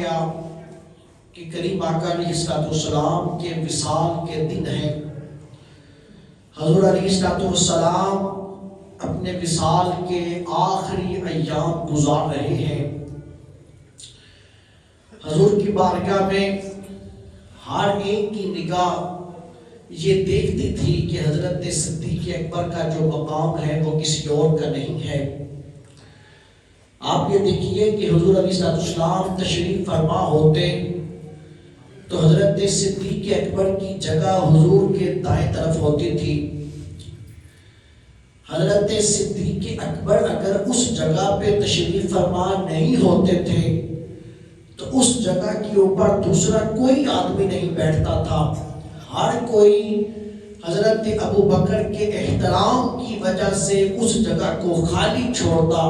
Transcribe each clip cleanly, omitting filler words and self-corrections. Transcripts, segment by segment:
گیا کہ کریم آقا علیہ السلام کے وصال کے دن ہیں۔ حضور علیہ السلام اپنے وصال کے آخری ایام گزار رہے ہیں۔ حضور کی بارگاہ میں ہر ایک کی نگاہ یہ دیکھتی تھی کہ حضرت صدیق اکبر کا جو مقام ہے وہ کسی اور کا نہیں ہے۔ آپ یہ دیکھیے کہ حضور علیہ السلام تشریف فرما ہوتے تو حضرت صدیق اکبر کی جگہ حضور کے دائیں طرف ہوتی تھی۔ حضرت صدیق اکبر اگر اس جگہ پہ تشریف فرما نہیں ہوتے تھے تو اس جگہ کے اوپر دوسرا کوئی آدمی نہیں بیٹھتا تھا۔ ہر کوئی حضرت ابو بکر کے احترام کی وجہ سے اس جگہ کو خالی چھوڑتا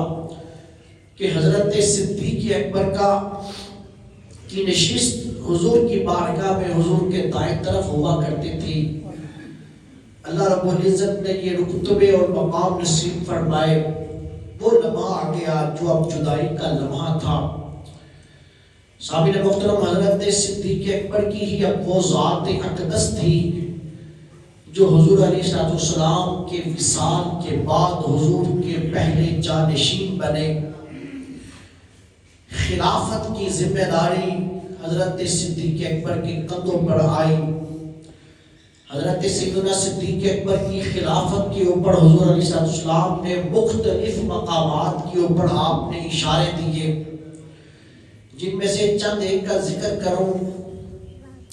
کہ حضرت صدیق اکبر کی نشست حضور کی بارگاہ میں حضور کے دائیں طرف ہوا کرتی تھی۔ اللہ رب العزت نے یہ رتبے اور مقام نصیب فرمائے۔ وہ لمحہ آ گیا جو اب جدائی کا لمحہ تھا۔ سامعین محترم، حضرت صدیق اکبر کی ہی اب وہ ذات اقدس تھی جو حضور علیہ السلام کے وصال کے بعد حضور کے پہلے جانشین بنے۔ خلافت کی ذمہ داری حضرت صدیق اکبر کے کندھوں پر آئی۔ حضرت سیدنا صدیق اکبر کی خلافت کے اوپر حضور علیہ السلام نے مختلف مقامات کے اوپر آپ نے اشارے دیے، جن میں سے چند ایک کا ذکر کروں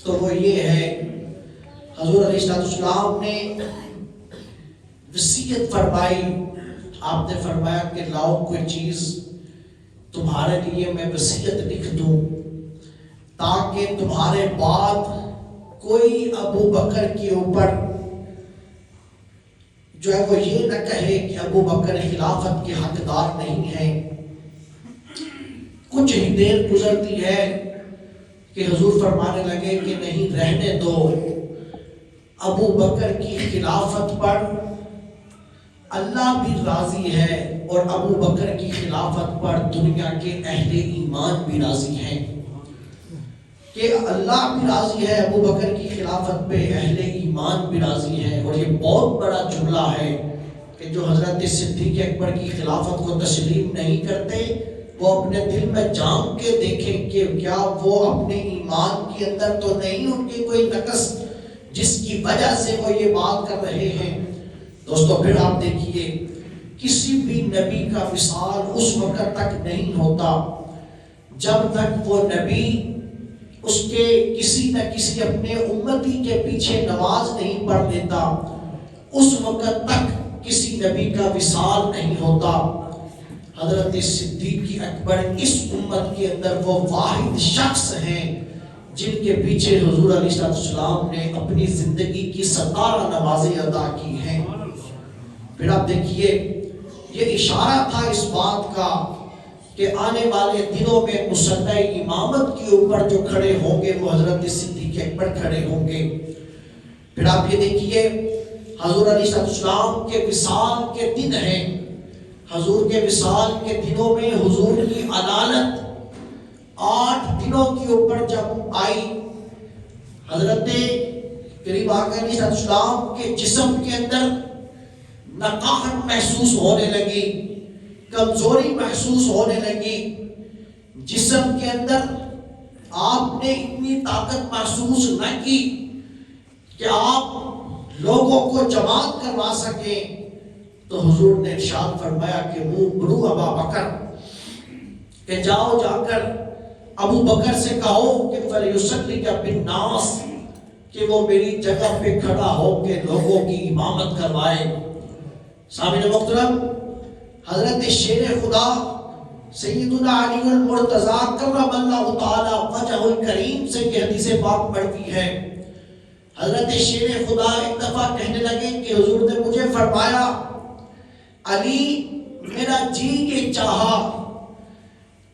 تو وہ یہ ہے، حضور علیہ السلام نے وصیت فرمائی۔ آپ نے فرمایا کہ لاؤ کوئی چیز تمہارے لیے میں وصیت لکھ دوں تاکہ تمہارے بعد کوئی ابو بکر کے اوپر جو ہے وہ یہ نہ کہے کہ ابو بکر خلافت کے حقدار نہیں ہیں۔ کچھ ہی دیر گزرتی ہے کہ حضور فرمانے لگے کہ نہیں، رہنے دو، ابو بکر کی خلافت پر اللہ بھی راضی ہے اور ابو بکر کی خلافت پر دنیا کے اہل ایمان بھی راضی ہیں، کہ اللہ بھی راضی ہے ابو بکر کی خلافت پہ، اہل ایمان بھی راضی ہے۔ اور یہ بہت بڑا جملہ ہے کہ جو حضرت صدیق اکبر کی خلافت کو تسلیم نہیں کرتے وہ اپنے دل میں جان کے دیکھیں کہ کیا وہ اپنے ایمان کے اندر تو نہیں ان کے کوئی نقص جس کی وجہ سے وہ یہ بات کر رہے ہیں۔ دوستو پھر آپ دیکھیے، کسی بھی نبی کا وصال اس وقت تک نہیں ہوتا جب تک وہ نبی اس کے کسی نہ کسی اپنے امتی کے پیچھے نماز نہیں پڑھ لیتا، اس وقت تک کسی نبی کا وصال نہیں ہوتا۔ حضرت صدیق اکبر اس امت کے اندر وہ واحد شخص ہیں جن کے پیچھے حضور علیہ السلام نے اپنی زندگی کی 17 نمازیں ادا کی ہیں۔ پھر آپ دیکھیے، یہ اشارہ تھا اس بات کا کہ آنے والے دنوں میں مصلی امامت کے اوپر جو کھڑے ہوں گے وہ حضرت صدیق اکبر کھڑے ہوں گے۔ پھر آپ یہ دیکھیے، حضور علیہ السلام کے وصال کے دن ہیں۔ حضور کے وصال کے دنوں میں حضور کی عدالت 8 دنوں کے اوپر جب آئی، حضرت کریم آقا علیہ السلام کے جسم کے اندر نقاہت محسوس ہونے لگی، کمزوری محسوس ہونے لگی، جسم کے اندر آپ نے اتنی طاقت محسوس نہ کی کہ آپ لوگوں کو جماعت کروا سکیں۔ تو حضور نے ارشاد فرمایا کہ مرو ابا بکر، کہ جاؤ جا کر ابو بکر سے کہو کہ فلیصلی بالناس، کہ وہ میری جگہ پہ کھڑا ہو کے لوگوں کی امامت کروائے۔ سامعین محترم، حضرت شیر خدا سیدنا علی المرتضیٰ کرم اللہ تعالی وجہ الکریم سے یہ حدیث پاک مروی ہے۔ حضرت شیر خدا ایک دفعہ کہنے لگے کہ حضور نے مجھے فرمایا، علی میرا جی یہ چاہا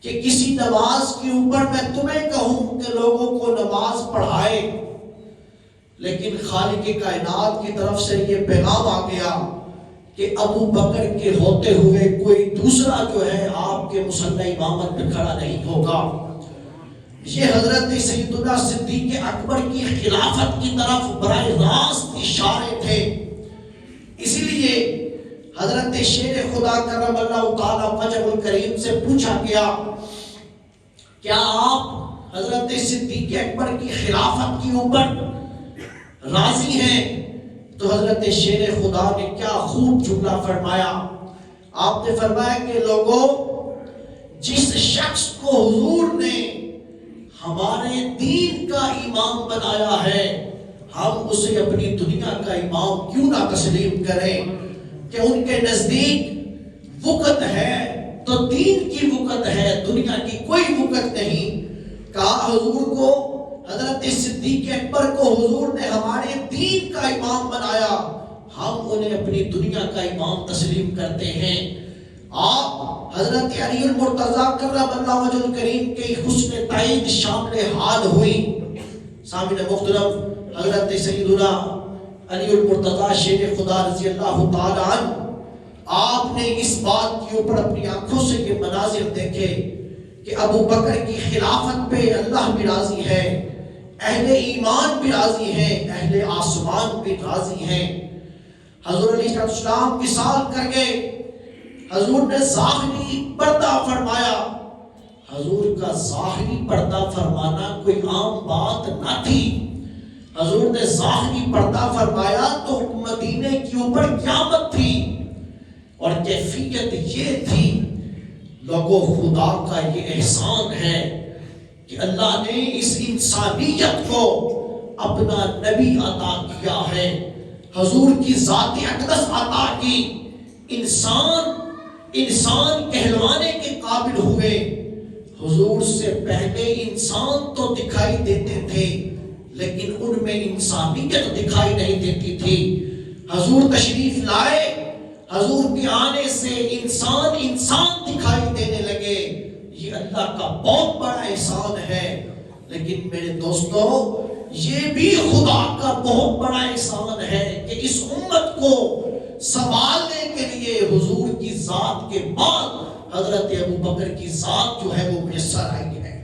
کہ کسی نماز کے اوپر میں تمہیں کہوں کہ لوگوں کو نماز پڑھائے، لیکن خالق کائنات کی طرف سے یہ پیغام آ گیا کہ ابو بکر کے ہوتے ہوئے کوئی دوسرا جو ہے آپ کے مصلی امامت پہ کھڑا نہیں ہوگا۔ یہ حضرت سیدنا صدیق اکبر کی خلافت کی طرف براہ راست اشارے تھے. اسی لیے حضرت شیر خدا کرم اللہ تعالی وجہ الکریم سے پوچھا گیا کیا آپ حضرت صدیق اکبر کی خلافت کے اوپر راضی ہیں؟ تو حضرت شیر خدا نے کیا خوب جملہ فرمایا. آپ نے فرمایا کہ لوگوں، جس شخص کو حضور نے ہمارے دین کا امام بنایا ہے، ہم اسے اپنی دنیا کا امام کیوں نہ تسلیم کریں کہ ان کے نزدیک وقت ہے تو دین کی وقت ہے، دنیا کی کوئی وقت نہیں. کہا حضور کو، حضرت صدیق اکبر کو حضور نے ہمارے دین کا امام بنایا، ہم انہیں اپنی دنیا کا امام تسلیم کرتے ہیں. آپ حضرت علی المرتضیٰ کرم اللہ وجہ الکریم کے حسن تائید شامل حال ہوئی. سامعین محترم، حضرت سیدنا علی المرتضیٰ شیر خدا رضی اللہ تعالی عنہ، آپ نے اس بات کے اوپر اپنی آنکھوں سے یہ مناظر دیکھے کہ ابو بکر کی خلافت پہ اللہ بھی راضی ہے، اہل ایمان بھی راضی ہیں، اہل آسمان بھی راضی ہیں. حضور علیہ السلام وصال کر گئے. حضور نے ظاہری پردہ فرمایا. حضور کا ظاہری پردہ فرمانا کوئی عام بات نہ تھی. حضور نے ظاہری پردہ فرمایا تو مدینے کے اوپر قیامت تھی، اور کیفیت یہ تھی. لوگوں، خدا کا یہ احسان ہے کہ اللہ نے اس انسانیت کو اپنا نبی عطا کیا ہے، حضور کی ذات اقدس عطا کی. انسان کہلوانے کے قابل ہوئے. حضور سے پہلے انسان تو دکھائی دیتے تھے لیکن ان میں انسانیت دکھائی نہیں دیتی تھی. حضور تشریف لائے، حضور کے آنے سے انسان دکھائی دینے لگے. یہ اللہ کا بہت بڑا احسان ہے. لیکن میرے دوستو، یہ بھی خدا کا بہت بڑا احسان ہے کہ اس امت کو سنبھالنے کے لیے حضور کی ذات کے بعد حضرت ابو بکر کی ذات جو ہے وہ میسر آئی ہے.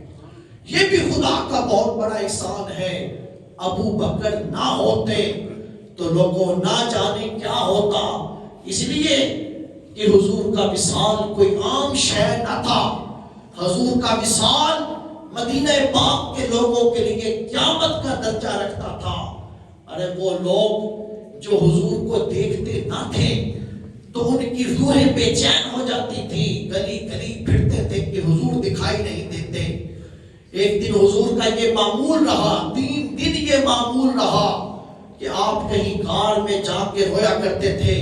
یہ بھی خدا کا بہت بڑا احسان ہے. ابو بکر نہ ہوتے تو لوگوں نہ جانے کیا ہوتا. اس لیے کہ حضور کا وصال کوئی عام شے نہ تھا. حضور کا وصال مدینہ پاک کے لوگوں کے لیے قیامت کا درجہ رکھتا تھا. ارے وہ لوگ جو حضور کو دیکھتے نہ تھے تو ان کی روحیں بے چین ہو جاتی تھی، گلی گلی پھرتے تھے کہ حضور دکھائی نہیں دیتے. ایک دن حضور کا یہ معمول رہا، 3 دن یہ معمول رہا کہ آپ کہیں غار میں جا کے رویا کرتے تھے،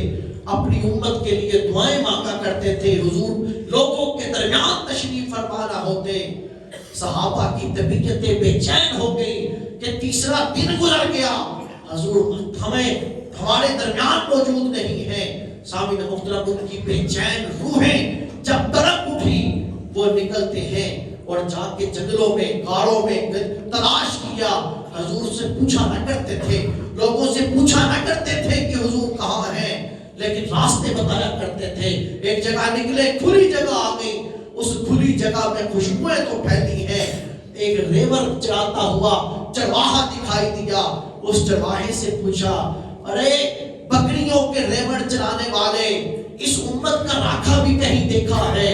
اپنی امت کے لیے دعائیں مانگا کرتے تھے. حضور لوگوں کے درمیان تشریف فرما نہ ہوتے. صحابہ کی طبیعتیں بے چین ہو گئی کہ تیسرا دن گزر گیا، حضور ہمارے درمیان موجود نہیں ہیں. سامعین محترم، ان کی بے چین روحیں جب تڑپ اٹھی، وہ نکلتے ہیں اور جا کے جنگلوں میں، غاروں میں تلاش کیا. حضور سے پوچھا نہ کرتے تھے، لوگوں سے پوچھا نہ کرتے تھے کہ حضور کہاں ہیں، لیکن راستے بتایا کرتے تھے. ایک جگہ نکلے، کھلی جگہ آ گئی. اس کھلی جگہ میں خوشبوئیں تو پھیلی ہیں. ایک ریور چلاتا ہوا چرواہا دکھائی دیا. اس چرواہے سے پوچھا، ارے بکریوں کے ریوڑ چلانے والے، اس امت کا راکھا بھی کہیں دیکھا ہے؟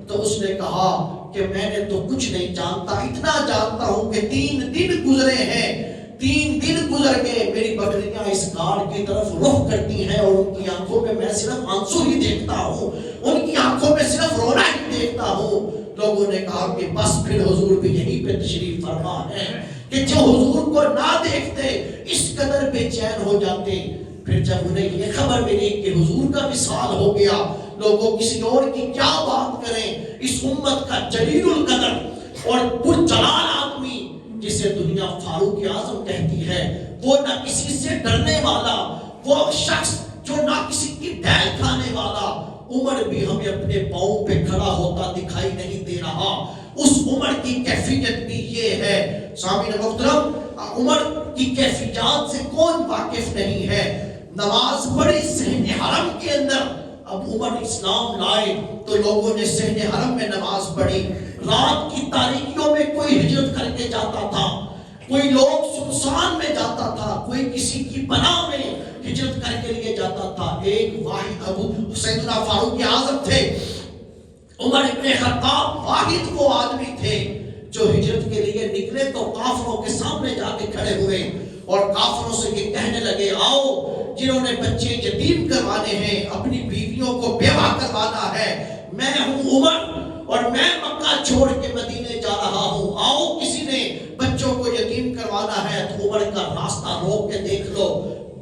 تو اس نے کہا کہ میں نے تو کچھ نہیں جانتا، اتنا جانتا ہوں کہ 3 دن گزرے ہیں، 3 دن گزر گئے، میری بکریاں اس غار کی طرف رخ کرتی ہیں اور ان کی آنکھوں میں میں صرف آنسو ہی دیکھتا ہوں، ان کی آنکھوں میں صرف رونا ہی دیکھتا ہوں. لوگوں نے کہا کہ بس پھر حضور بھی یہیں پہ تشریف فرما ہے کہ جو حضور کو نہ دیکھتے اس قدر بے چین ہو جاتے. پھر جب انہیں یہ خبر ملی کہ حضور کا وصال ہو گیا، لوگوں کسی اور کی کیا بات کریں. اس امت کا جلیل القدر اور پرجلال آدمی جسے دنیا فاروق اعظم کہتی ہے، وہ نہ کسی سے ڈرنے والا، وہ شخص جو نہ کسی کی ڈیل کھانے والا. عمر بھی ہمیں اپنے پاؤں پہ کھڑا ہوتا دکھائی نہیں دے رہا. اس عمر کی کیفیت بھی یہ ہے. سامعین محترم، عمر کی کیفیات سے کون واقف نہیں ہے. نماز پڑھی صحن حرم کے اندر. اب عمر اسلام لائے تو لوگوں نے صحن حرم میں نماز پڑھی. رات کی تاریکیوں میں کوئی ہجرت کر کے جاتا تھا، کوئی لوگ سنسان میں جاتا تھا، کوئی کسی کی پناہ میں ہجرت کر کے لیے جاتا تھا۔ ایک واحد ابو سیدنا فاروق اعظم تھے، عمر ابن خطاب واحد وہ آدمی تھے جو ہجرت کے لیے نکلے تو کافروں کے سامنے جا کے کھڑے ہوئے اور کافروں سے یہ کہنے لگے، آؤ جنہوں نے بچے یتیم کروانے ہیں، اپنی بیویوں کو بیوہ کروانا ہے، میں ہوں عمر اور میں مکہ چھوڑ کے مدینے جا رہا ہوں، آؤ کسی نے بچوں کو یتیم کروانا ہے تو عمر کا راستہ روک کے دیکھ لو۔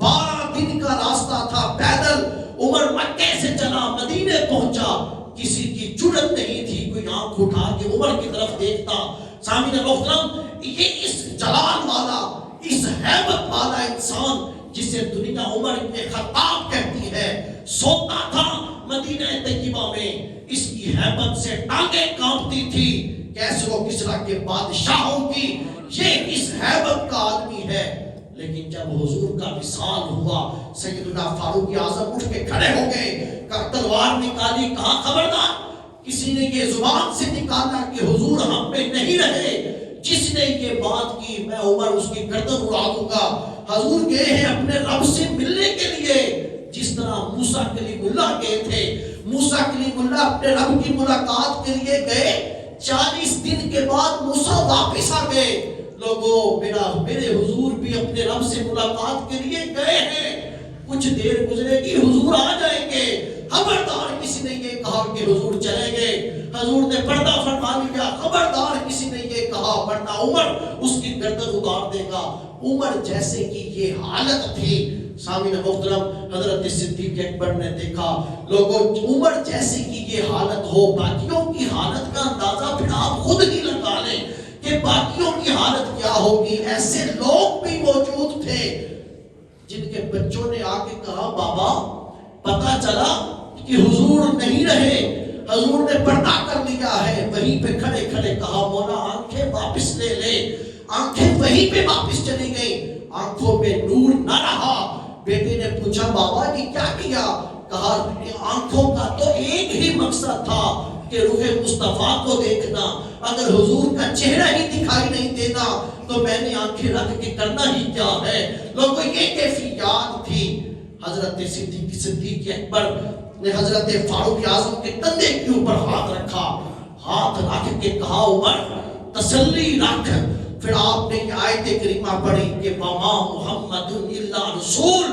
12 دن کا راستہ تھا پیدل، عمر مکے سے چلا مدینے پہنچا، کسی کی جرت نہیں تھی کوئی آنکھ اٹھا کے عمر کی طرف دیکھتا۔ سامعین محترم، یہ اس جلال والا، اس ہیبت والا انسان جسے دنیا عمر ابن خطاب کہتی ہے، سوتا تھا مدینہ طیبہ میں، اس کی ہیبت سے ٹانگیں کانپتی تھی، کیسر و کسریٰ کے بادشاہوں کی یہ اس ہیبت کا آدمی ہے۔ لیکن جب حضور کا وصال ہوا، سیدنا فاروق اعظم اٹھ کے کھڑے ہو گئے، تلوار نکالی، کہا خبردار کسی نے یہ زبان سے نکالا کہ حضور ہم پہ نہیں رہے، جس نے یہ بات کی میں عمر اس کی گردن اڑا دوں گا۔ حضور گئے ہیں اپنے رب سے ملنے کے لیے، جس طرح موسیٰ کلیم اللہ گئے تھے، موسیٰ کلیم اللہ اپنے رب کی ملاقات کے لیے گئے، 40 دن کے بعد موسیٰ واپس آ گئے۔ لوگوں، میرے حضور بھی اپنے رب سے ملاقات کے لیے گئے ہیں، کچھ دیر گزرے گی حضور آ جائیں گے۔ خبردار کسی نے یہ کہا کہ حضور چلے گئے، حضور نے پردہ فرما لیا، خبردار کسی نے یہ کہا ورنہ عمر اس کی گردن اتار دے گا۔ عمر جیسے کہ یہ حالت تھی، سامعین محترم، حضرت صدیق اکبر نے دیکھا، لوگوں عمر جیسے کہ یہ حالت ہو، باقیوں کی حالت کا اندازہ پھر آپ خود ہی لگا لیں کہ باقیوں کی حالت کیا ہوگی۔ ایسے لوگ بھی موجود تھے جن کے بچوں نے آ کے کہا، بابا پتہ چلا کہ حضور نہیں رہے، حضور نے پردہ کر لیا ہے۔ وہیں پہ کھڑے کھڑے کہا، مولا آنکھیں واپس لے لے۔ آنکھیں وہیں پہ واپس چلی گئیں، آنکھوں میں نور نہ رہا۔ بیٹے نے پوچھا، بابا یہ کیا کیا؟ کہا آنکھوں کا تو ایک ہی مقصد تھا کہ روح مصطفیٰ کو دیکھنا، اگر حضور کا چہرہ ہی دکھائی نہیں دینا تو میں نے آنکھیں رکھ کے کرنا ہی کیا ہے۔ لوگوں یہ کیفیات تھی۔ حضرت صدیق اکبر نے حضرت فاروق اعظم کے کندھے کے اوپر ہاتھ رکھا، ہاتھ رکھ کے کہا، عمر تسلی رکھ۔ پھر آپ نے یہ آیت کریمہ پڑھی کہ وما محمد الا رسول،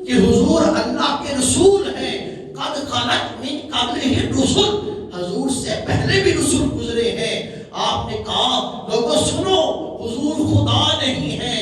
کہ حضور اللہ کے رسول ہیں، قد خلت من قبلہ الرسل، حضور سے پہلے بھی رسول گزرے ہیں۔ آپ نے کہا، لوگوں سنو، حضور خدا نہیں ہے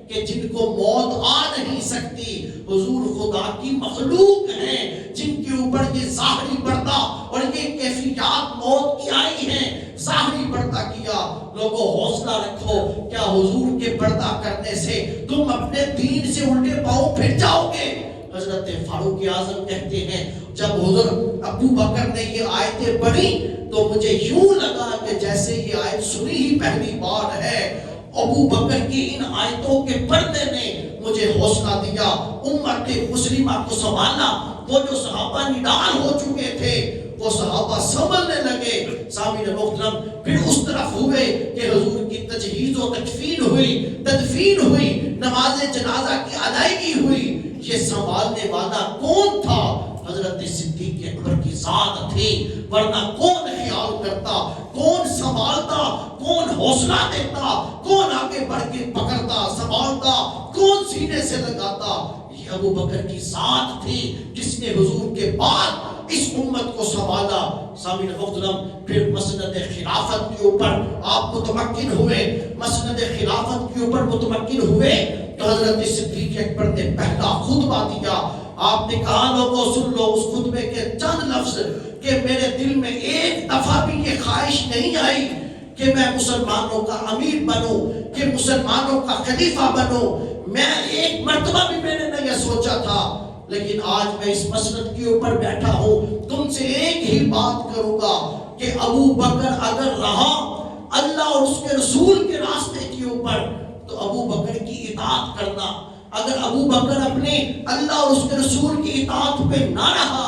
کہ جن کو موت آ نہیں سکتی، حضور خدا کی مخلوق ہیں جن کے اوپر یہ ظاہری پردہ اور یہ کیفیات موت کی آئی ہیں، ظاہری پردہ کیا۔ لوگوں حوصلہ رکھو، کیا حضور کے پردہ کرنے سے تم اپنے دین سے الٹے پاؤں پھر جاؤ گے؟ حضرت فاروق اعظم کہتے ہیں، جب حضرت ابو بکر نے یہ آیتیں پڑھی تو مجھے یوں لگا کہ جیسے یہ آیت سنی ہی پہلی بار ہے۔ ابو بکر کی ان آیتوں کے پردے نے مجھے حوصلہ دیا، امت مسلمہ کو سنبھالا۔ وہ جو صحابہ نڈال ہو چکے تھے وہ صحابہ سنبھلنے لگے۔ سامعین محترم، پھر اس طرف ہوئے کہ حضور کی تجہیز و تدفین ہوئی، نماز جنازہ کی ادائیگی ہوئی۔ یہ سنبھالنے والا کون تھا؟ حضرت صدیق اکبر کی ذات تھی، ورنہ کون خیال کرتا، کون سنبھالتا، کون حوصلہ دیتا، کون آگے بڑھ کے پکڑتا، سنبھالتا، کون سینے سے لگاتا؟ یہ ابو بکر کی ذات تھی جس نے حضور کے بعد اس امت کو سنبھالا۔ سامعین محترم، پھر مسند خلافت کے اوپر آپ متمکن ہوئے، مسند خلافت کے اوپر متمکن ہوئے تو حضرت صدیق اکبر نے پہلا خطبہ دیا۔ آپ نے کہا، لوگوں سن لو اس خطبے کے چند لفظ کہ میرے دل میں ایک دفعہ بھی یہ خواہش نہیں آئی کہ میں مسلمانوں کا امیر بنوں، کہ مسلمانوں کا خلیفہ بنوں۔ میں ایک مرتبہ بھی میں نے نہیں سوچا تھا، لیکن آج میں اس مسند کے اوپر بیٹھا ہوں، تم سے ایک ہی بات کروں گا کہ ابو بکر اگر رہا اللہ اور اس کے رسول کے راستے کے اوپر تو ابو بکر کی اطاعت کرنا، اگر ابو بکر اپنے اللہ اور اس کے رسول کی اطاعت پہ نہ رہا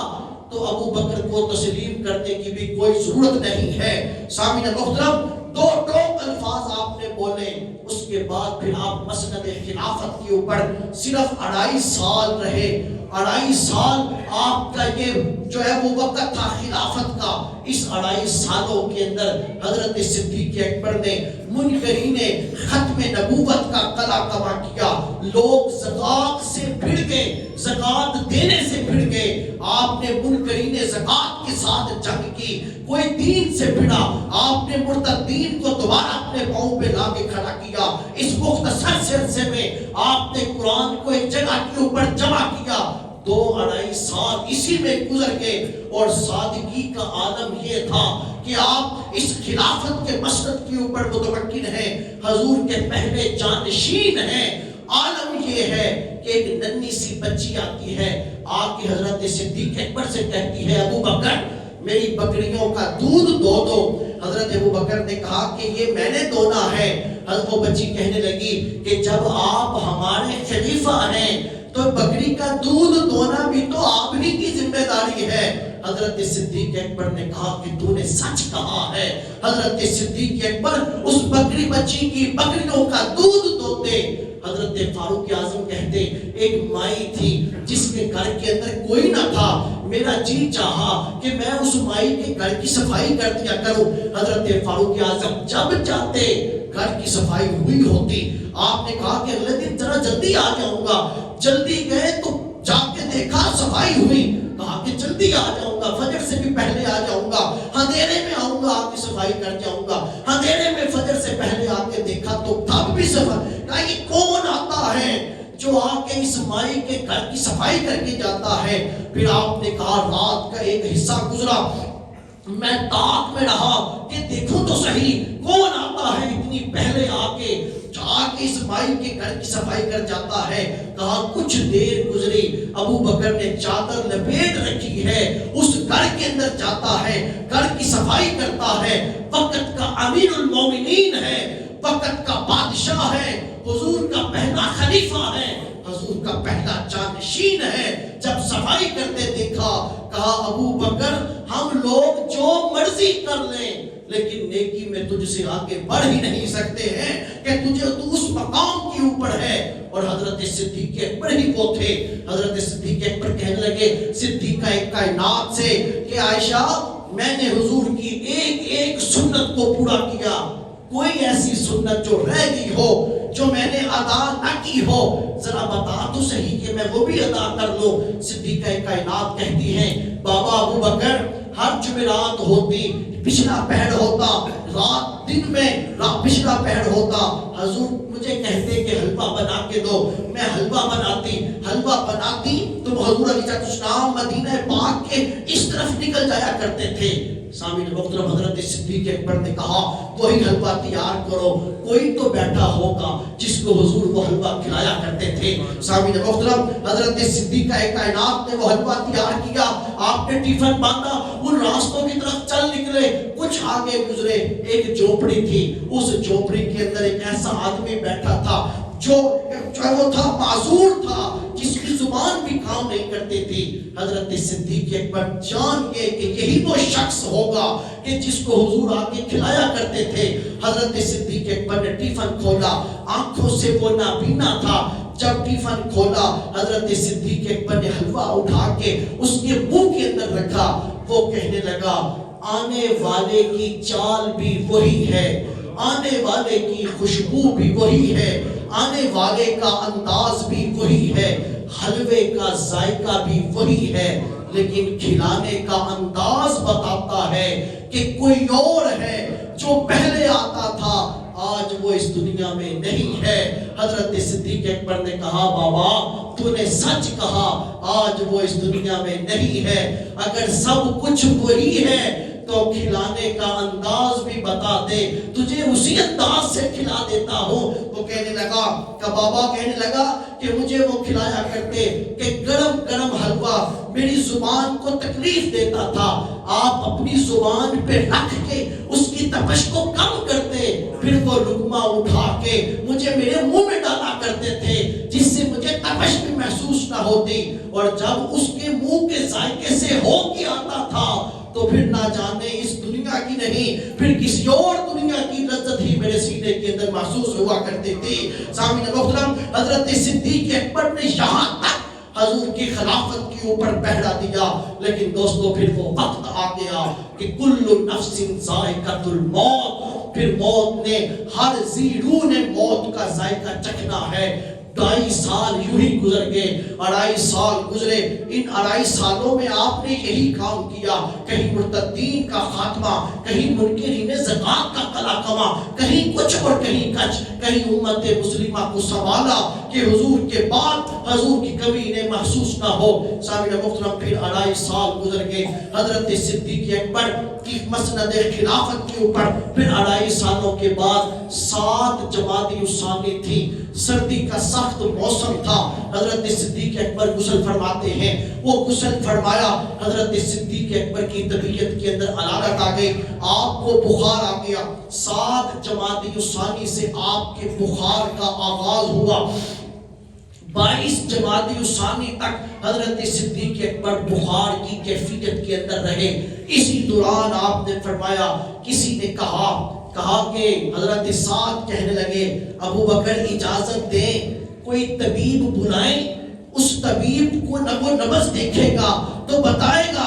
تو ابو بکر کو تسلیم کرنے کی بھی کوئی ضرورت نہیں ہے۔ سامعین محترم، دو ٹوک الفاظ آپ نے بولے۔ بولیں. اس کے بعد پھر آپ مسند خلافت کے اوپر صرف 2.5 سال رہے. 2.5 سال آپ کا یہ جو ہے وہ وقت تھا خلافت کا. اس 2.5 سالوں کے اندر حضرت صدیق اکبر نے منکرین ختم نبوت کا قلع کما کیا. لوگ زکوٰۃ سے بھڑ گئے, زکوٰۃ دینے سے بھڑ گئے. آپ نے منکرین زکوٰۃ کے ساتھ جنگ کی, کوئی دین سے بھڑا. آپ نے مرتدین کو دوبارہ اپنے پاؤں پہ لا کے کھڑا کیا. اس مختصر سے عرصے میں آپ نے قرآن کو ایک جگہ کے اوپر جمع کیا. 2.5 سال اسی میں گزر گئے. اور سادگی کا عالم یہ تھا کہ آپ اس خلافت کے مسند کے اوپر متمکن ہیں, حضور کے پہلے جانشین ہیں. عالم یہ ہے کہ ایک ننھی سی بچی آتی ہے, آ کے حضرت صدیق اکبر سے کہتی ہے ابو بکر میری بکریوں کا دودھ دو دو. حضرت ابو بکر نے کہا کہ یہ میں نے دونا ہے. حضرت وہ بچی کہنے لگی کہ جب آپ ہمارے خلیفہ ہیں تو بکری کا دودھ دونا بھی تو آپ ہی کی ذمہ داری ہے. حضرت صدیق اکبر نے کہا کہ تو نے سچ کہا ہے. حضرت صدیق اکبر اس بکری بچی کی بکریوں کا دودھ دوتے. حضرت فاروق اعظم کہتے ایک مائی تھی جس کے گھر کے اندر کوئی نہ تھا, میرا جی چاہا کہ میں اس مائی کے گھر کی صفائی کر دیا کروں. حضرت فاروق اعظم جب جاتے گھر کی صفائی ہوئی ہوتی. آپ نے کہا کہ اگلے دن ذرا جلدی آ جاؤں گا. جلدی گئے تو جا کے دیکھا صفائی ہوئی. کہا کہ جلدی آ جاؤں گا, فجر سے بھی پہلے آ جاؤں گا, اندھیرے میں آؤں گا, آ کے صفائی کر جاؤں گا. اندھیرے میں فجر سے پہلے آ کے دیکھا تو تب بھی صفائی. کہا یہ کون آتا ہے جو آ کے اس مائی کے گھر کی صفائی کر کے جاتا ہے. پھر آپ نے کہا رات کا ایک حصہ گزرا, میں تاک میں رہا کہ دیکھوں تو صحیح کون آتا ہے اتنی پہلے آ کے اس مائی کے گھر کی صفائی کر جاتا ہے. کہا کچھ دیر گزری, ابو بکر نے چادر لپیٹ رکھی ہے, اس گھر کے اندر جاتا ہے, گھر کی صفائی کرتا ہے. وقت کا امیر المومنین ہے, وقت کا بادشاہ ہے, حضور کا پہلا خلیفہ ہے, حضور کا پہلا جانشین ہے. جب صفائی کرتے دیکھا, کہا ابو بکر ہم لوگ جو مرضی کر لیں لیکن نیکی میں تجھ سے آگے بڑھ ہی نہیں سکتے ہیں کہ تو اس مقام کے اوپر ہے. اور حضرت صدیق اکبر ہی وہ تھے. حضرت صدیق اکبر کہنے لگے صدیقہ کائنات سے کہ عائشہ میں نے حضور کی ایک ایک سنت کو پورا کیا, کوئی ایسی سنت جو رہ گئی ہو جو میں نے ادا نہ کی ہو ذرا بتا تو صحیح کہ میں وہ بھی ادا کر لوں. صدیقہ کائنات کہتی ہیں بابا ابو بکر ہر جمعرات ہوتی پچھلا پہر ہوتا, رات دن میں پچھلا پہر ہوتا, حضور مجھے کہتے کہ حلوہ بنا کے دو, میں حلوہ بناتی تو حضور علیہ السلام مدینہ پاک کے اس طرف نکل جایا کرتے تھے. سامعین محترم حضرت صدیق اکبر نے کہا وہی حلوہ تیار کرو, کوئی تو بیٹھا ہوگا جس کو حضور وہ حلوہ کھلایا کرتے تھے. سامعین محترم حضرت صدیقہ کائنات نے وہ حلوہ تیار کیا, آپ نے ٹیفن باندھا, ان راستوں کی طرف چل نکلے. کچھ آگے گزرے, ایک جھوپڑی تھی, اس جھوپڑی کے اندر ایک ایسا آدمی بیٹھا تھا جو وہ تھا معذور تھا, جس کی زبان بھی کام نہیں کرتی تھی. حضرت صدیق اکبر جان گئے کہ یہی وہ شخص ہوگا کہ جس کو حضور آگے کھلایا کرتے تھے. حضرت صدیق اکبر نے ٹیفن کھولا, آنکھوں سے وہ نابینا تھا. جب ٹیفن کھولا حضرت صدیق اکبر نے حلوہ اٹھا کے اس کے منہ کے اندر رکھا. وہ کہنے لگا آنے والے کی چال بھی وہی ہے, آنے والے کی خوشبو بھی وہی ہے, آنے والے کا انداز بھی وہی ہے, حلوے کا ذائقہ بھی وہی ہے, لیکن کھلانے کا انداز بتاتا ہے کہ کوئی اور ہے جو پہلے آتا تھا, آج وہ اس دنیا میں نہیں ہے. حضرت صدیق اکبر نے کہا بابا تو نے سچ کہا, آج وہ اس دنیا میں نہیں ہے. اگر سب کچھ وہی ہے تو کھلانے کا انداز بھی بتا دے, تجھے اسی انداز سے کھلا دیتا ہوں. وہ کہنے لگا کہ بابا کہنے لگا کہ مجھے وہ کھلایا کرتے کہ گرم گرم حلوہ میری زبان کو تکلیف دیتا تھا, آپ اپنی زبان پہ رکھ کے اس کی تپش کو کم کرتے, پھر وہ لقمہ اٹھا کے مجھے میرے منہ میں ڈالا کرتے تھے جس سے مجھے تپش بھی محسوس نہ ہوتی. اور جب اس کے منہ کے ذائقے سے ہو کے آتا تھا تو پھر نہ جانے اس دنیا کی نہیں پھر کسی اور دنیا کی لذت ہی میرے سینے کے اندر محسوس ہوا کرتی تھی۔ سامعین محترم، حضرت صدیق اکبر نے یہاں تک حضور کی خلافت کے اوپر پہرا دیا، لیکن دوستو پھر وہ وقت آ گیا کہ کل نفس ذائقۃ الموت، پھر موت نے ہر ذی روح نے موت کا ذائقہ چکھنا ہے۔ 2.5 سال یوں ہی گزر گئے، 2.5 سال گزرے، ان 2.5 سالوں میں آپ نے یہی کام کیا، کہیں مرتدین کا خاتمہ، کہیں منکرین زکوٰۃ کا قلاقمہ، کہیں کچھ اور کہیں کچھ، کہیں امت مسلمہ کو سنبھالا کہ حضور کے بعد حضور کی کمی انہیں محسوس نہ ہو۔ سامعین محترم، پھر 2.5 سال گزر گئے حضرت صدیق اکبر کی مسند خلافت کے اوپر، پھر 2.5 سالوں کے بعد 7 جمادی الثانی تھی، سردی کا سخت موسم تھا۔ حضرت صدیق اکبر غسل فرماتے ہیں، وہ غسل فرمایا، حضرت صدیق اکبر کی طبیعت کے اندر حرارت آ گئی، آپ کو بخار آ گیا۔ 7 جمادی الثانی سے آپ کے بخار کا آغاز ہوا، 22 جمادی الثانی تک حضرت صدیق اکبر بخار کی کیفیت کے اندر رہے۔ اسی دوران آپ نے فرمایا، کسی نے کہا کہ حضرت سعد کہنے لگے ابو بکر اجازت دیں، کوئی طبیب بلائیں، اس طبیب کو وہ نبض دیکھے گا تو بتائے گا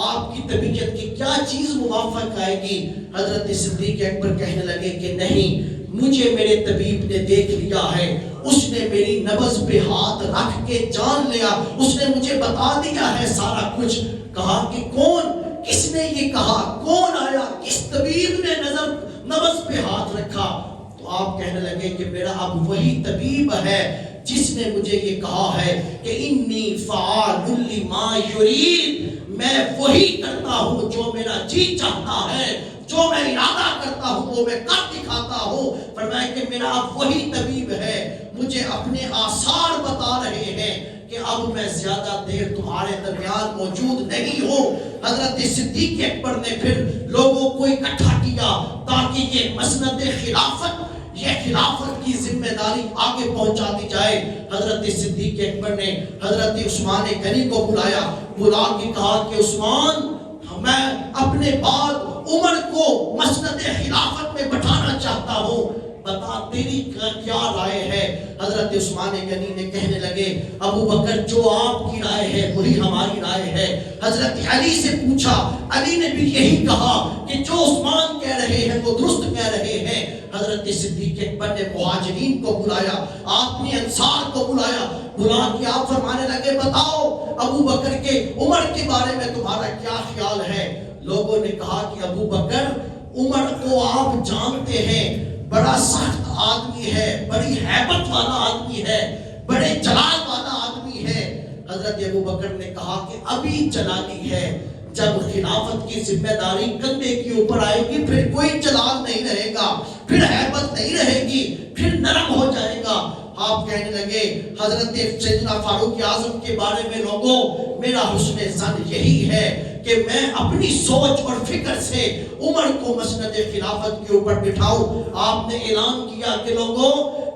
آپ کی طبیعت کی کیا چیز موافق آئے گی۔ حضرت صدیق اکبر کہنے لگے کہ نہیں، مجھے میرے طبیب نے دیکھ لیا ہے، اس نے میری نبض پہ ہاتھ رکھ کے جان لیا، اس نے مجھے بتا دیا ہے سارا کچھ۔ کہا کہ کون، کس نے یہ کہا، کون آیا، کس طبیب نے نبض پہ ہاتھ رکھا؟ تو آپ کہنے لگے کہ میرا اب وہی طبیب ہے جس نے مجھے یہ کہا ہے کہ انی فعال لما یرید، میں وہی کرتا ہوں جو میرا جی چاہتا ہے، جو میں ارادہ کرتا ہوں وہ میں کر دکھاتا ہوں۔ فرمایا کہ میرا اب وہی طبیب ہے، مجھے اپنے آثار بتا رہے ہیں کہ اب میں زیادہ دیر تمہارے درمیان موجود نہیں ہوں۔ حضرت صدیق اکبر نے پھر لوگوں کو اکٹھا کیا تاکہ یہ مسند خلافت، یہ خلافت کی ذمہ داری آگے پہنچا دی جائے۔ حضرت صدیق اکبر نے حضرت عثمان غنی کو بلا کے کہا کہ عثمان، میں اپنے بعد عمر کو مسند خلافت میں بٹھانا چاہتا ہوں، بتا تیری کیا رائے ہے؟ حضرت عثمان غنی نے کہنے لگے ابو بکر، جو آپ کی رائے ہے وہی ہماری رائے ہے۔ حضرت علی سے پوچھا، علی نے بھی یہی کہا کہ جو عثمان کہہ رہے ہیں وہ درست کہہ رہے ہیں۔ حضرت صدیق اکبر نے مہاجرین کو بلایا، آپ نے انصار کو بلا کے آپ فرمانے لگے بتاؤ ابو بکر کے عمر کے بارے میں تمہارا کیا خیال ہے؟ لوگوں نے کہا کہ ابو بکر، عمر کو آپ جانتے ہیں، بڑا سخت آدمی ہے، بڑی ہیبت والا آدمی ہے، بڑے جلال والا آدمی ہے۔ حضرت ابو بکر نے کہا کہ ابھی جلالی ہے، جب خلافت کی ذمہ داری کندھے کے اوپر آئے گی پھر کوئی جلال نہیں رہے گا، پھر ہیبت نہیں رہے گی، پھر نرم ہو جائے گا۔ آپ کہنے لگے حضرت سیدنا فاروق اعظم کے بارے میں لوگوں، میرا حسن ظن یہی ہے کہ میں اپنی سوچ اور فکر سے عمر کو مسند خلافت کے اوپر بٹھاؤں۔ آپ نے اعلان کیا کہ لوگوں،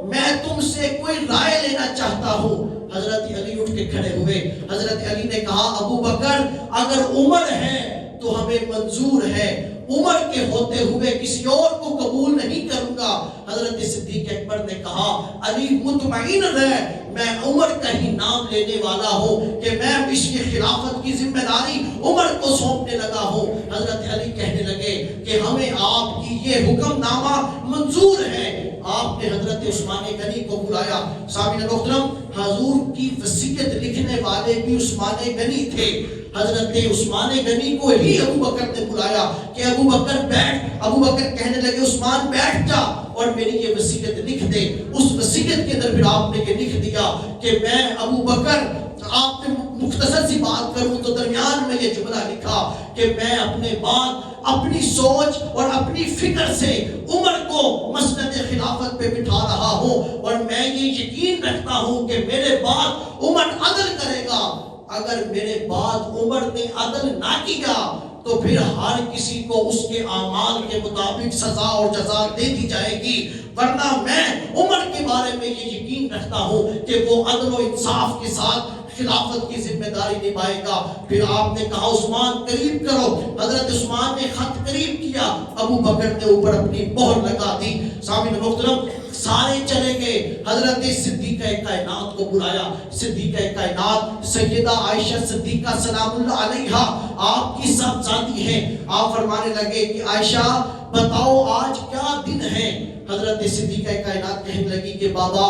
میں تم سے کوئی رائے لینا چاہتا ہوں۔ حضرت علی اٹھ کے کھڑے ہوئے، حضرت علی نے کہا ابو بکر، اگر عمر ہے تو ہمیں منظور ہے، عمر کے ہوتے ہوئے کسی اور کو قبول نہیں کروں گا۔ حضرت صدیق اکبر نے کہا علی مطمئن رہ، میں عمر کا ہی نام لینے والا ہوں کہ میں اس کی خلافت کی ذمہ داری عمر کو سونپنے لگا ہوں۔ حضرت علی کہنے لگے کہ ہمیں آپ کی یہ حکم نامہ منظور ہے۔ آپ نے حضرت عثمان غنی کو بلایا۔ سامعین محترم، حضور کی وصیت لکھنے والے بھی عثمان غنی تھے۔ حضرت عثمان غنی کو ہی ابو بکر نے بلایا کہ ابو بکر بیٹھ۔ ابو بکر کہنے لگے عثمان بیٹھ جا اور میری یہ وصیت لکھ دے۔ اس وصیت کے اندر پھر آپ نے یہ لکھ دیا کہ میں ابو بکر، آپ نے مختصر سی بات کروں تو درمیان میں یہ جملہ لکھا کہ میں اپنے بعد اپنی سوچ اور اپنی فکر سے عمر کو مسند خلافت پہ بٹھا رہا ہوں، اور میں یہ یقین رکھتا ہوں کہ میرے بعد عمر عدل کرے گا۔ اگر میرے بعد عمر نے عدل نہ کیا تو پھر ہر کسی کو اس کے اعمال کے مطابق سزا اور جزا دے دی جائے گی، ورنہ میں عمر کے بارے میں یہ یقین رکھتا ہوں کہ وہ عدل و انصاف کے ساتھ خلافت کی ذمہ داری نبھائے گا۔ پھر آپ نے کہا عثمان قریب کرو، حضرت عثمان نے خط قریب کیا، ابو بکر نے اوپر اپنی مہر لگا دی۔ سامعین محترم سارے چلے گئے، حضرت صدیقہ کائنات کو بلایا۔ صدیقہ کائنات سیدہ عائشہ صدیقہ سلام اللہ علیہا آپ کی صاحبزادی ہیں۔ آپ فرمانے لگے کہ عائشہ بتاؤ آج کیا دن ہے؟ حضرت صدیقہ کائنات کہنے لگی کہ بابا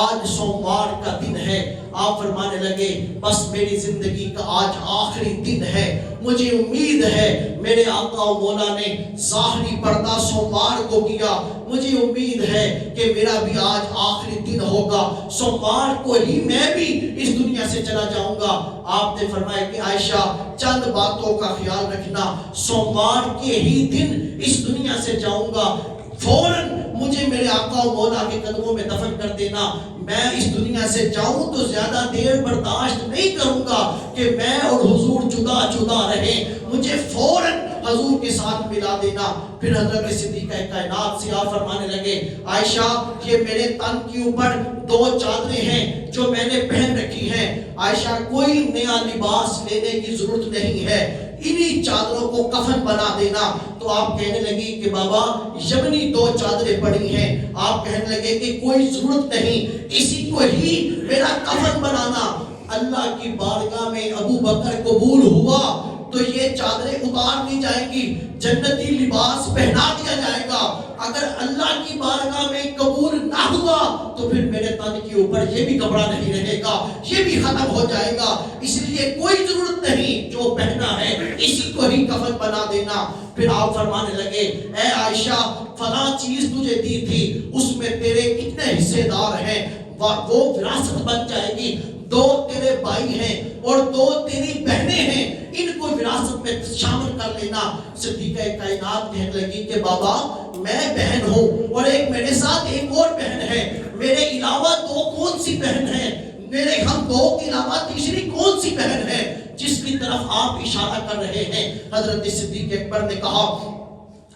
آج سوموار کا دن ہے۔ آپ فرمانے لگے بس میری زندگی کا آج آخری دن ہے، مجھے امید ہے میرے آقا و مولا نے ظاہری پردہ سوموار کو کیا، مجھے امید ہے کہ میرا بھی آج آخری دن ہوگا، سوموار کو ہی میں بھی اس دنیا سے چلا جاؤں گا۔ آپ نے فرمایا کہ عائشہ چند باتوں کا خیال رکھنا، سوموار کے ہی دن اس دنیا سے جاؤں گا، فوراً مجھے میرے آقا و مولا کے قدموں میں دفن کر دینا۔ میں اس دنیا سے جاؤں تو زیادہ دیر برداشت نہیں کروں گا کہ میں اور حضور جدا جدا رہیں، مجھے فوراً حضور کے ساتھ ملا دینا۔ پھر حضرت صدیقہ کائنات سے آپ فرمانے لگے عائشہ یہ میرے تن کے اوپر 2 چادریں ہیں جو میں نے پہن رکھی ہیں، عائشہ کوئی نیا لباس لینے کی ضرورت نہیں ہے، انہی چادروں کو کفن بنا دینا۔ تو آپ کہنے لگی کہ بابا یمنی 2 چادریں پڑی ہیں۔ آپ کہنے لگے کہ کوئی ضرورت نہیں، اسی کو ہی میرا کفن بنانا۔ اللہ کی بارگاہ میں ابو بکر قبول ہوا تو یہ چادریں اتار دی جائیں گی، جنتی لباس پہنا دیا جائے گا۔ اگر اللہ کی بارگاہ میں قبول نہ ہوا تو پھر میرے تن کے اوپر یہ بھی کپڑا نہیں رہے گا، یہ بھی ختم ہو جائے گا، اس لیے کوئی ضرورت نہیں، جو پہنا ہے اسی کو ہی کفن بنا دینا۔ پھر آپ فرمانے لگے اے عائشہ فلاں چیز تجھے دی تھی اس میں تیرے کتنے حصے دار ہیں، وہ وراثت بن جائے گی، 2 تیرے بھائی ہیں اور 2 تیری بہنیں ہیں، ان کو وراثت میں شامل کر لینا۔ صدیقہ کائنات کہنے لگی کہ بابا میں بہن ہوں اور ایک میرے ساتھ ایک اور بہن ہے، میرے علاوہ 2 کون سی بہن ہیں، میرے ہم 2 کے علاوہ تیسری کون سی بہن ہے جس کی طرف آپ اشارہ کر رہے ہیں؟ حضرت صدیق اکبر نے کہا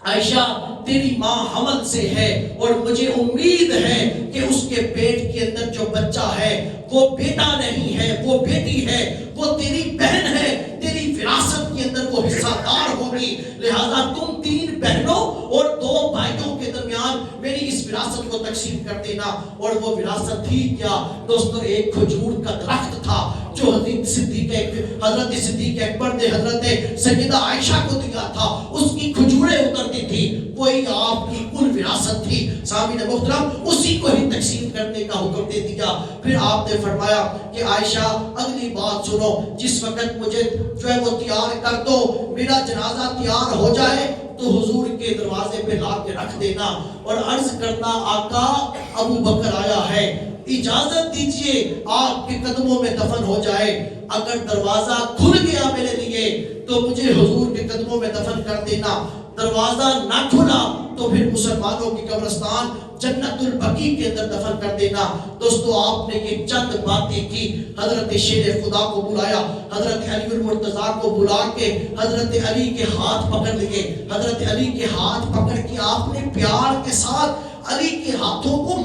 عائشہ تیری ماں حمل سے ہے اور مجھے امید ہے کہ اس کے پیٹ کے اندر جو بچہ ہے وہ بیٹا نہیں ہے، وہ بیٹی ہے، وہ تیری بہن ہے، تیری وراثت کے اندر وہ حصہ دار ہوگی، لہذا تم 3 بہنوں اور 2 بھائیوں کے درمیان میری اس وراثت کو تقسیم کر دینا۔ اور وہ وراثت تھی کیا دوستو؟ ایک کھجور کا درخت تھا جو حضرت صدیق اکبر نے حضرت سیدہ عائشہ کو دیا تھا، اس کی کھجوریں اترتی تھی، وہی آپ کی کل وراثت تھی۔ سامعین محترم اسی کو ہی تقسیم کرنے کا حکم دے دیا۔ پھر آپ نے فرمایا کہ عائشہ اگلی بات سنو، جس وقت مجھے جو ہے وہ تیار کر دو، میرا جنازہ تیار ہو جائے تو حضور کے دروازے پہ لا کے رکھ دینا اور عرض کرنا آقا ابو بکر آیا ہے، اجازت دیجئے آپ کے قدموں میں دفن ہو جائے۔ اگر دروازہ کھل گیا میرے لیے تو مجھے حضور کے قدموں میں دفن کر دینا، دروازہ نہ کھلا تو پھر مسلمانوں کی قبرستان جنت البقیع کے اندر دفن کر دینا۔ دوستو آپ نے یہ چند باتیں کی، حضرت شیر خدا کو بلایا، حضرت علی المرتضیٰ کو بلا کے حضرت علی کے ہاتھ پکڑ لیے، حضرت علی کے ہاتھ پکڑ کے آپ نے پیار کے ساتھ علی کے ہاتھوں کو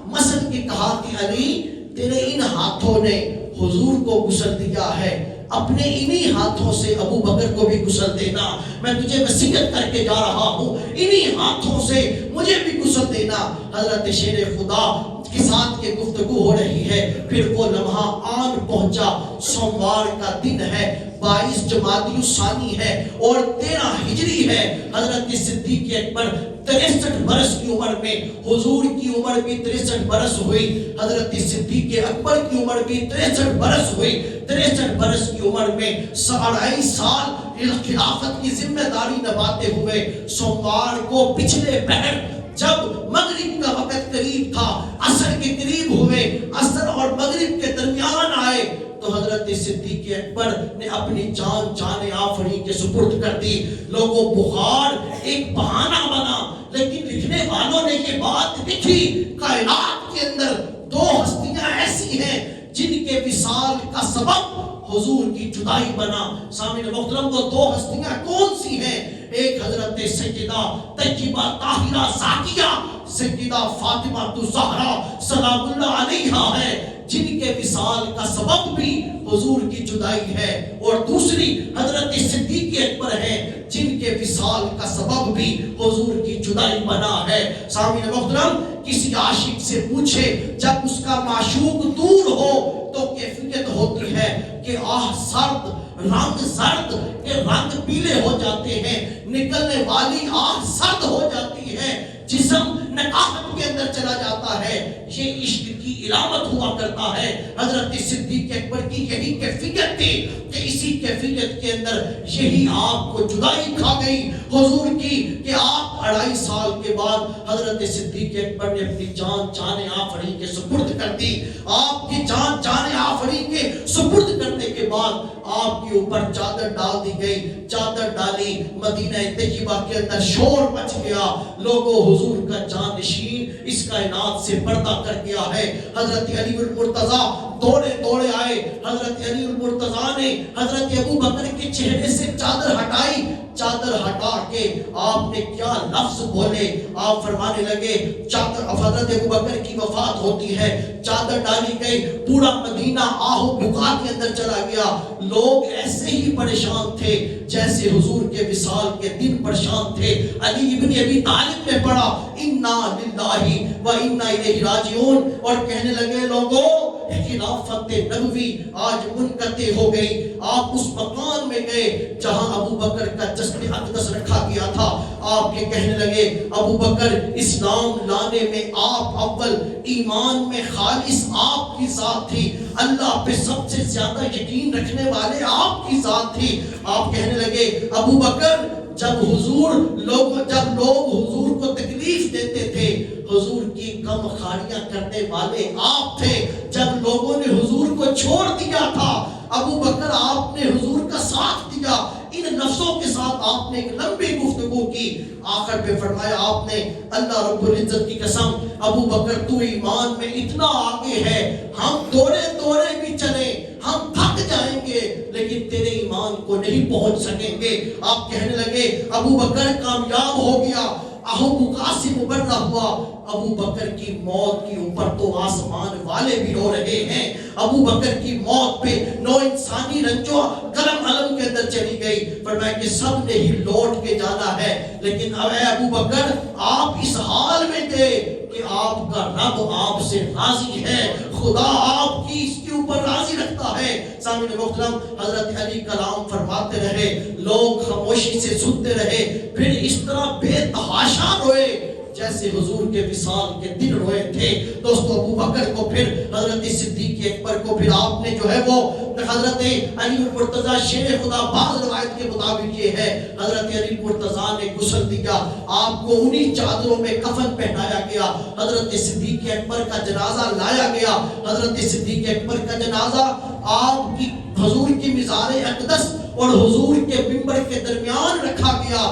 مسل کے کہا کہ علی تیرے ان ہاتھوں نے حضور کو غسل دیا ہے، اپنے انہی ہاتھوں سے ابو بکر کو بھی غسل دینا، میں تجھے وصیت کر کے جا رہا ہوں، انہی ہاتھوں سے مجھے بھی غسل دینا۔ حضرت شیر خدا کے ساتھ یہ گفتگو ہو رہی ہے، پھر وہ لمحہ آن پہنچا، سوموار کا دن ہے، 22 جمادی الثانی ہے اور 13 ہجری ہے۔ حضرت صدیق اکبر 63 برس کی عمر میں، حضور کی عمر بھی 63 برس ہوئی، حضرت صدیق اکبر کی عمر بھی 63 برس ہوئی، 63 برس کی عمر میں 2.5 سال خلافت کی ذمہ داری نبھاتے ہوئے سوموار کو پچھلے پہر جب مغرب کا وقت قریب تھا، عصر کے قریب ہوئے، عصر اور مغرب کے درمیان آئے تو حضرت صدیق اکبر نے اپنی جان آفریں کے سپرد کر دی۔ لوگوں بخار ایک بہانہ بنا، لیکن لکھنے والوں نے یہ بات لکھی کائنات کے اندر 2 ہستیاں ایسی ہیں جن کے وصال کا سبب حضور کی جدائی بنا۔ سامعین محترم وہ 2 ہستیاں کون سی ہیں؟ ایک حضرت سیدہ طیبہ طاہرہ زاکیہ سیدہ فاطمہ الزہرا سلام اللہ علیہا ہے، جن کے وصال کا سبب بھی حضور کی جدائی ہے، اور دوسری حضرت صدیق اکبر ہے جن کے وصال کا سبب بھی حضور کی جدائی بنا ہے۔ سامعین محترم، کسی عاشق سے پوچھے جب اس کا معشوق دور ہو تو کیفیت ہوتی ہے کہ آہ سرد، رنگ زرد کے رنگ پیلے ہو جاتے ہیں، نکلنے والی آہ سرد ہو جاتی ہے، جسم نقاہت کے اندر چلا جاتا ہے۔ یہ عشق کی علامت ہوا کرتا ہے۔ حضرت صدیق اکبر کی یہی کیفیت تھی کہ اسی کیفیت کے اندر یہی آپ کو جدائی کھا گئی حضور کی، کہ آپ 2.5 سال کے بعد حضرت صدیق اکبر نے اپنی جان جان آفرین کے سپرد کر دی۔ آپ کی جان جان آفرین کے سپرد کرنے کے بعد آپ کے اوپر چادر ڈال دی گئی۔ چادر ڈالی، مدینہ طیبہ کے اندر شور مچ گیا، لوگوں حضور کا جانشین اس کائنات سے پردہ کر گیا ہے۔ حضرت علی المرتضیٰ دوڑے آئے، حضرت علی المرتضیٰ نے حضرت ابو بکر کے چہرے سے چادر ہٹائی، چادر ہٹا کے آپ نے کیا لفظ بولے، آپ فرمانے لگے چادر، حضرت ابو بکر کی وفات ہوتی ہے، چادر ڈالی گئی، پورا مدینہ آہو بکا کے اندر چلا گیا۔ لوگ ایسے ہی پریشان تھے جیسے حضور کے وصال کے دن پریشان تھے۔ علی ابن ابی طالب نے پڑھا انا للہ و انا الیہ راجعون، اور کہنے لگے لوگوں خلافت نبوی آج منقطع ہو گئی۔ آپ اس مکان میں گئے جہاں ابو بکر کا جسد اقدس رکھا گیا تھا، آپ یہ کہنے لگے ابو بکر اسلام لانے میں آپ اول، ایمان میں خالص آپ کی ذات تھی، اللہ پہ سب سے زیادہ یقین رکھنے والے آپ کی ذات تھی۔ آپ کہنے لگے ابو بکر جب لوگ حضور کو تکلیف دیتے تھے، حضور کی غم خاریاں کرنے والے آپ تھے۔ جب لوگوں نے حضور کو چھوڑ دیا تھا، ابو بکر آپ نے حضور کا ساتھ دیا۔ ان نفسوں کے ساتھ آپ نے ایک لمبی گفتگو کی، آخر پہ فرمایا آپ نے اللہ رب العزت کی قسم ابو بکر تو ایمان میں اتنا آگے ہے، ہم دوڑے بھی چلیں، ہم تھک جائیں گے لیکن تیرے ایمان کو نہیں پہنچ سکیں گے۔ آپ کہنے لگے ابو بکر کامیاب ہو گیا، اہو بکا سے مبرہ ہوا۔ ابو بکر کی موت کے اوپر تو آسمان والے بھی رو رہے ہیں۔ ابو بکر کی موت پہ نو انسانی رنجو قلم علم کے اندر چلی گئی، فرمایا کہ سب نے ہی لوٹ کے جانا ہے، لیکن اے ابو بکر آپ اس حال میں تھے کہ آپ کا رب آپ سے راضی ہے، خدا آپ کی اس کے اوپر راضی رکھتا ہے۔ سامعین محترم، حضرت علی کلام فرماتے رہے، لوگ خاموشی سے سنتے رہے، پھر اس طرح بے تحاشا روئے جیسے حضور کے وصال کے دن روئے تھے۔ دوستو ابو بکر کو پھر حضرت صدیق اکبر کو پھر آپ نے جو ہے وہ حضرت علی المرتضیٰ شیر خدا، بعض روایت کے مطابق یہ ہے حضرت علی المرتضیٰ نے غسل دیا، آپ کو انہی چادروں میں کفن پہنایا گیا، حضرت صدیق اکبر کا جنازہ لایا گیا۔ حضرت صدیق اکبر کا جنازہ آپ کی حضور کی مزار اقدس اور حضور کے منبر کے درمیان رکھا گیا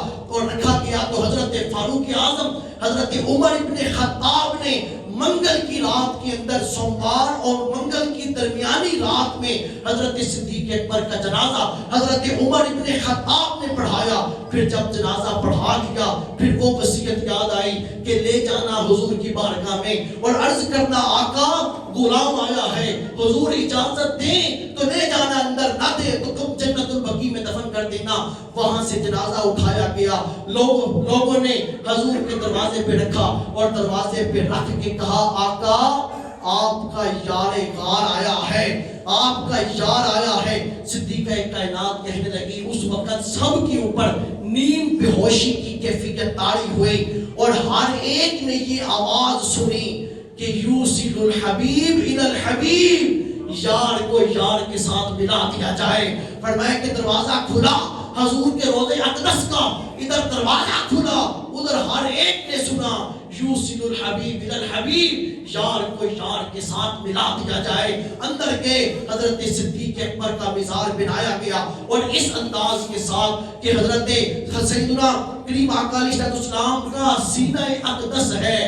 تو حضرت فاروق اعظم حضرت عمر ابن خطاب نے منگل کی رات کے اندر، سوموار اور منگل کی درمیانی رات میں حضرت صدیق اکبر کا جنازہ حضرت عمر ابن خطاب نے پڑھایا۔ پھر جب جنازہ پڑھا لیا، پھر وہ وصیت یاد آئی کہ لے جانا حضور کی بارگاہ میں اور عرض کرنا آقا غلام آیا ہے، حضور اجازت دیں تو لے جانا، اندر نہ دے تو تم جنت البقیع میں دفن کر دینا۔ وہاں سے جنازہ اٹھایا گیا، لوگوں نے حضور کے دروازے پہ رکھا اور دروازے پہ رکھ کے کہا آقا آپ کا یار غار آیا ہے، آپ کا یار آیا ہے۔ صدیقہ کائنات کہنے لگی اس وقت سب کے اوپر نیم بے ہوشی کی کیفیت طاری ہوئی اور ہر ایک نے یہ آواز سنی کہ یوصل الحبیب الی الحبیب، یار کو یار کے ساتھ ملا دیا جائے۔ فرمایا کہ دروازہ کھلا حضور کے روضے اقدس کا، ادھر دروازہ کھلا، ادھر ہر ایک نے سنا یوصل الحبیب الی الحبیب، یار کو یار کے ساتھ ملا دیا جائے۔ اندر کے حضرت صدیق اکبر کا مزار بنایا گیا اور اس انداز کے ساتھ کہ حضرت سیدنا کریم آقا علیہ السلام کا سینہ اقدس ہے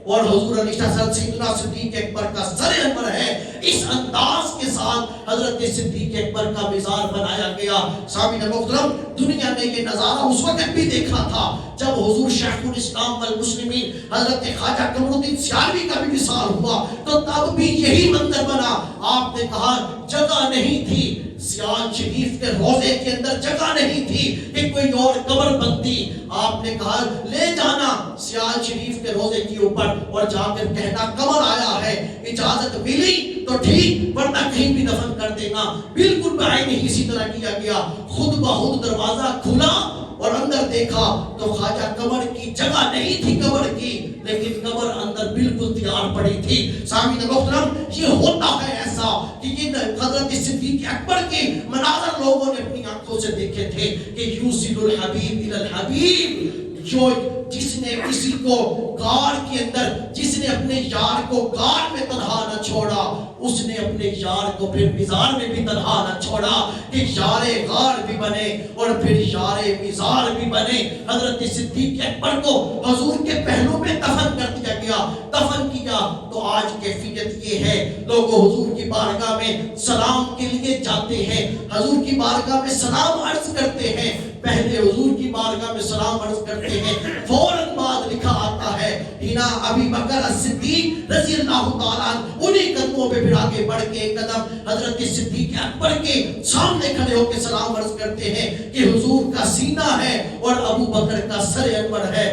اور حضور علیہ السلام سیدنا صدیق اکبر کا سر انور ہے، اس انداز کے ساتھ حضرت صدیق اکبر کا مزار بنایا گیا۔ سامعین محترم، دنیا نے یہ نظارہ اس وقت بھی دیکھا تھا جب حضور شیخ الاسلام والمسلمین حضرت خواجہ قمر الدین سیالوی کا بھی وصال ہوا، تو تب بھی یہی منظر بنا. آپ نے کہا جگہ نہیں تھی سیال شریف کے روزے کے اندر, جگہ نہیں تھی کہ کوئی اور قبر بنتی. آپ نے کہا لے جانا سیال شریف کے روزے کے اوپر اور جا کر کہنا قبر آیا ہے, اجازت ملی تو ٹھیک ورنہ کہیں بھی دفن کر دینا. بالکل بعین ہی اسی طرح کیا گیا. خود بخود دروازہ کھلا اور اندر دیکھا تو خواجہ قبر کی جگہ نہیں تھی قبر کی, لیکن قبر اندر بالکل تیار پڑی تھی. سامعین محترم, یہ ہوتا ہے ایسا کہ یہ حضرت صدیق اکبر کے مناظر لوگوں نے اپنی آنکھوں سے دیکھے تھے کہ یوصل الحبیب الی الحبیب, جو جس نے کسی کو غار کے اندر, جس نے اپنے یار کو غار میں تنہا نہ چھوڑا, اس نے اپنے یار کو پھر مزار میں بھی تنہا نہ چھوڑا کہ یار غار بھی بنے اور پھر یار مزار بھی بنے. حضرت صدیق اکبر کو حضور کے پہلو میں دفن کر دیا گیا. دفن کیا تو آج کیفیت یہ ہے, لوگ حضور کی بارگاہ میں سلام کے لیے جاتے ہیں, حضور کی بارگاہ میں سلام عرض کرتے ہیں. پہلے حضور کی بارگاہ میں سلام عرض کرتے ہیں, فوراً بعد لکھا آتا ہے ہنا ابی بکر الصدیق رضی اللہ تعالیٰ, انہی قدموں پہ پھر آگے بڑھ کے ایک قدم حضرت صدیق اکبر کے سامنے کھڑے ہو کے سلام عرض کرتے ہیں کہ حضور کا سینہ ہے اور ابو بکر کا سر انور ہے.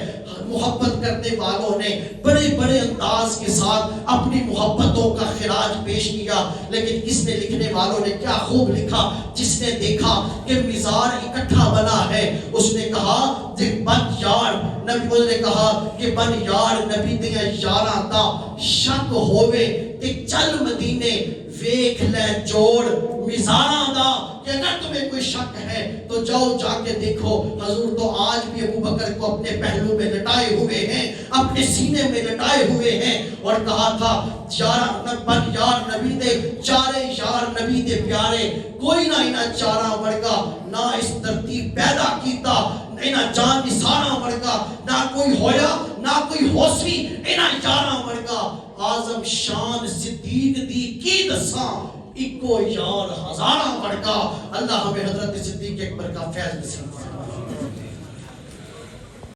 محبت کرنے والوں نے بڑے بڑے انداز کے ساتھ اپنی محبتوں کا خراج پیش کیا, لیکن اس نے لکھنے والوں نے کیا خوب لکھا. جس نے دیکھا کہ مزار اکٹھا بنا ہے, اس نے کہا کہ بن یار نبی, نے کہا کہ بن یار نبی دیا یاراں دا شک ہووے تے چل مدینے ویکھ لے جوڑ مزاراں دا, کہ اگر تمہیں کوئی شک ہے تو جاؤ جا کے دیکھو. حضور تو آج بھی ابو بکر کو اپنے پہلو میں لٹائے ہوئے ہیں, اپنے سینے میں لٹائے ہوئے ہیں, اور کہا تھا بن یار نبی دے چارے یار نبی دے پیارے, کوئی نہ انہاں چاراں ورگا نہ اس دھرتی پیدا کیتا, انہاں جان نثاراں ورگا نہ کوئی ہویا نہ کوئی ہوسی انہاں یاراں ورگا. اعظم شان صدیق دی کی دساں اکو یار ہزاراں ورگا. اللہ ہمیں حضرت صدیق اکبر کا فیض نصیب فرمائے.